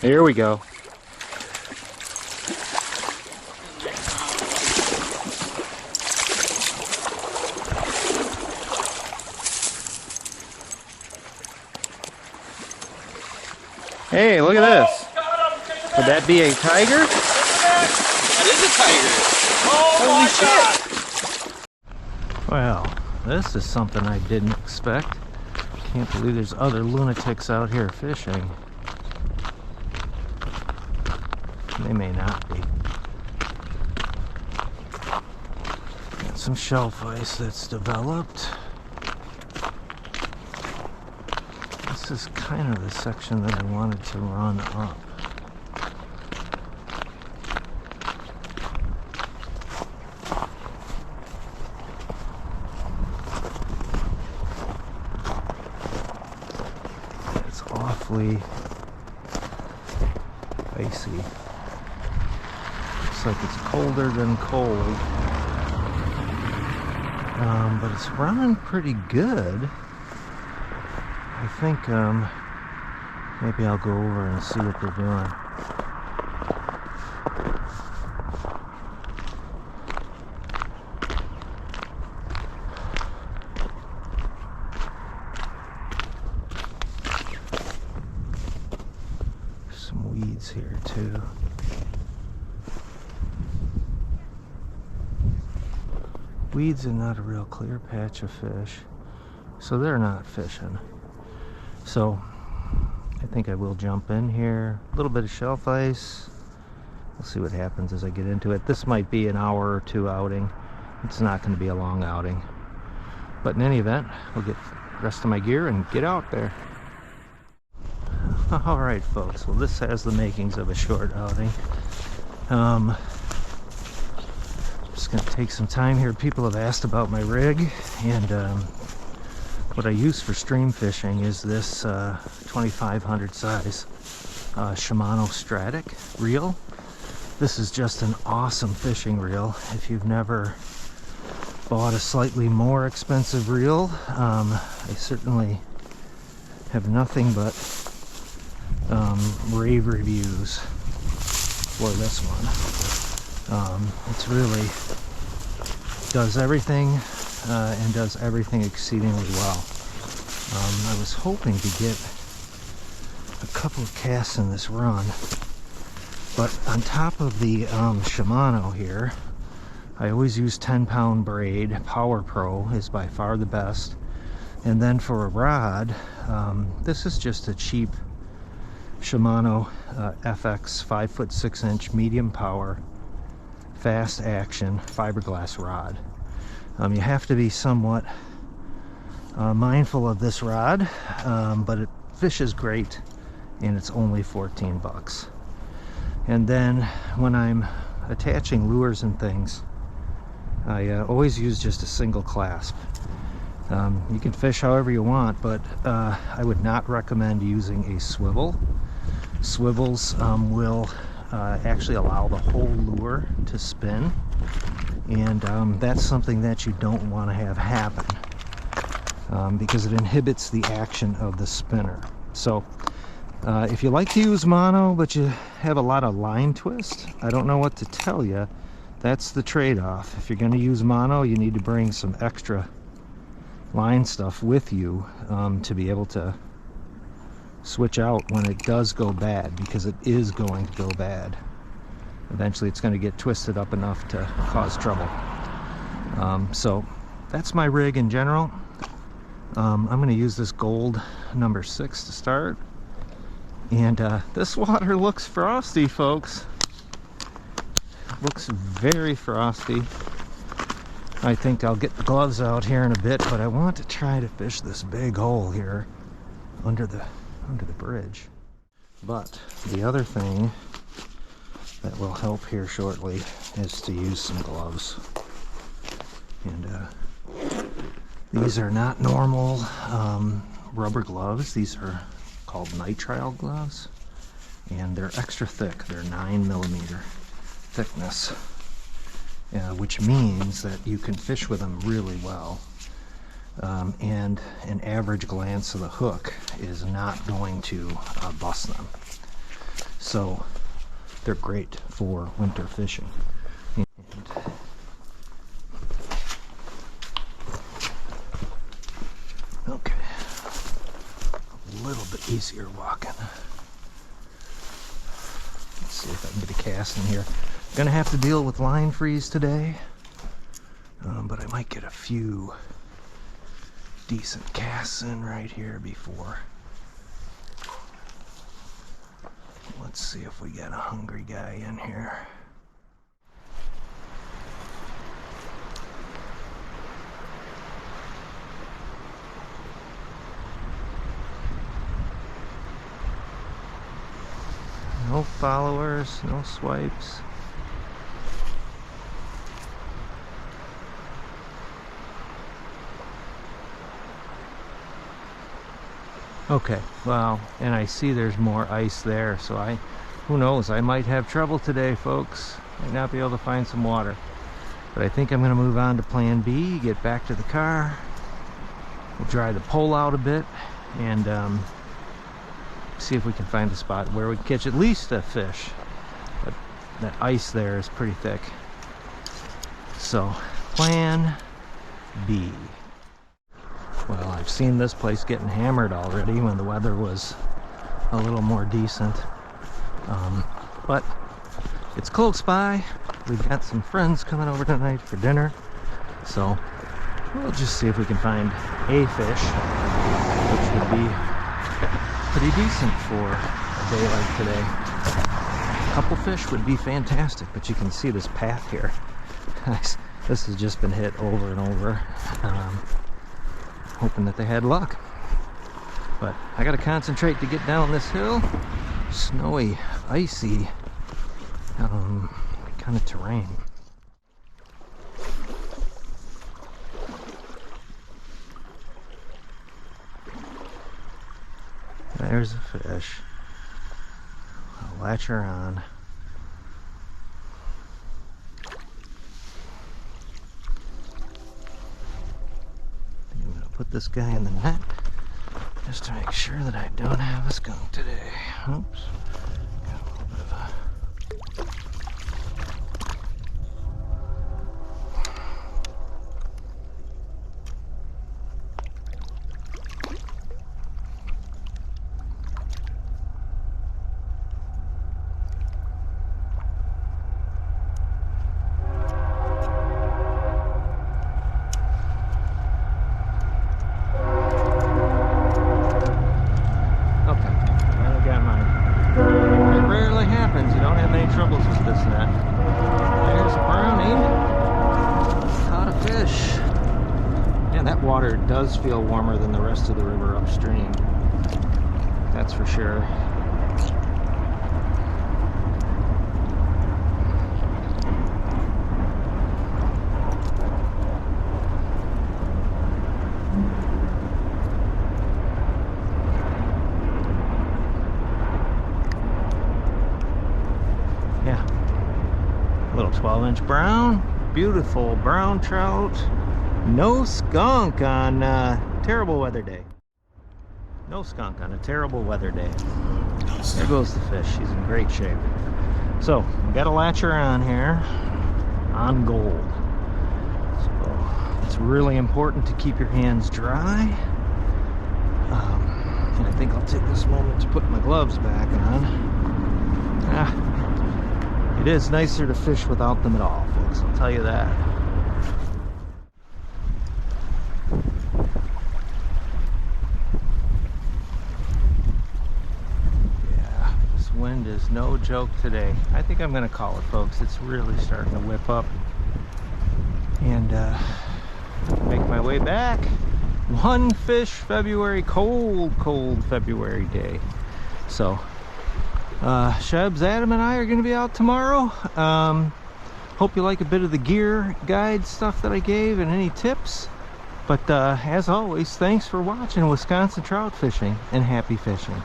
Here we go. Hey, look at this. Would that be a tiger? That is a tiger. Oh my God. Well, this is something I didn't expect. Can't believe there's other lunatics out here fishing. They may not be. Got some shelf ice that's developed. This is kind of the section that I wanted to run up. It's awfully icy. Looks like it's colder than cold. But it's running pretty good. I think maybe I'll go over and see what they're doing. There's some weeds here too. Weeds and not a real clear patch of fish, so they're not fishing. So I think I will jump in here. A little bit of shelf ice. We'll see what happens as I get into it. This might be an hour or two outing. It's not going to be a long outing. But in any event, we'll get the rest of my gear and get out there. Alright folks, well this has the makings of a short outing. Just going to take some time here. People have asked about my rig, and what I use for stream fishing is this 2500 size Shimano Stratic reel. This is just an awesome fishing reel. If you've never bought a slightly more expensive reel, I certainly have nothing but rave reviews for this one. It's really does everything and does everything exceedingly well. I was hoping to get a couple of casts in this run, but on top of the Shimano here, I always use 10-pound braid. Power Pro is by far the best. And then for a rod, this is just a cheap Shimano FX 5' 6" medium power, fast action fiberglass rod. You have to be somewhat mindful of this rod, but it fishes great, and it's only 14 bucks. And then when I'm attaching lures and things, I always use just a single clasp. You can fish however you want, but I would not recommend using a swivel. Swivels will actually allow the whole lure to spin, and that's something that you don't want to have happen, because it inhibits the action of the spinner. So if you like to use mono but you have a lot of line twist, I don't know what to tell you. That's the trade-off. If you're going to use mono, you need to bring some extra line stuff with you to be able to switch out when it does go bad, because it is going to go bad. Eventually it's going to get twisted up enough to cause trouble. So that's my rig in general. I'm going to use this gold number 6 to start, and this water looks frosty, folks. Looks very frosty. I think I'll get the gloves out here in a bit, but I want to try to fish this big hole here under the bridge. But the other thing that will help here shortly is to use some gloves. And these are not normal rubber gloves. These are called nitrile gloves, and they're extra thick. They're 9mm thickness, which means that you can fish with them really well. And an average glance of the hook is not going to bust them. So they're great for winter fishing. And okay, a little bit easier walking. Let's see if I can get a cast in here. Gonna have to deal with line freeze today, but I might get a few decent casts in right here before. Let's see if we got a hungry guy in here. No followers, no swipes. Okay, well, and I see there's more ice there, so who knows, I might have trouble today, folks. Might not be able to find some water. But I think I'm gonna move on to plan B, get back to the car. We'll dry the pole out a bit and see if we can find a spot where we can catch at least a fish. But that ice there is pretty thick. So, plan B. Well, I've seen this place getting hammered already when the weather was a little more decent. But it's close by. We've got some friends coming over tonight for dinner. So we'll just see if we can find a fish, which would be pretty decent for a day like today. A couple fish would be fantastic, but you can see this path here. This has just been hit over and over. Hoping that they had luck. But I gotta concentrate to get down this hill. Snowy, icy kind of terrain. There's a fish. I'll latch her on. Put this guy in the net just to make sure that I don't have a skunk today. Oops. Got a little bit of a... troubles with this net. There's a brownie. Caught a fish. Yeah, that water does feel warmer than the rest of the river upstream. That's for sure. Little 12-inch brown, beautiful brown trout. No skunk on a terrible weather day. No skunk on a terrible weather day. There goes the fish. She's in great shape. So we got a latcher on here on gold. So it's really important to keep your hands dry. And I think I'll take this moment to put my gloves back on. It is nicer to fish without them at all, folks, I'll tell you that. Yeah, this wind is no joke today. I think I'm gonna call it, folks. It's really starting to whip up. And make my way back. One fish February, cold February day. So Shebs, Adam, and I are going to be out tomorrow. Hope you like a bit of the gear guide stuff that I gave and any tips. But as always, thanks for watching Wisconsin trout fishing, and happy fishing.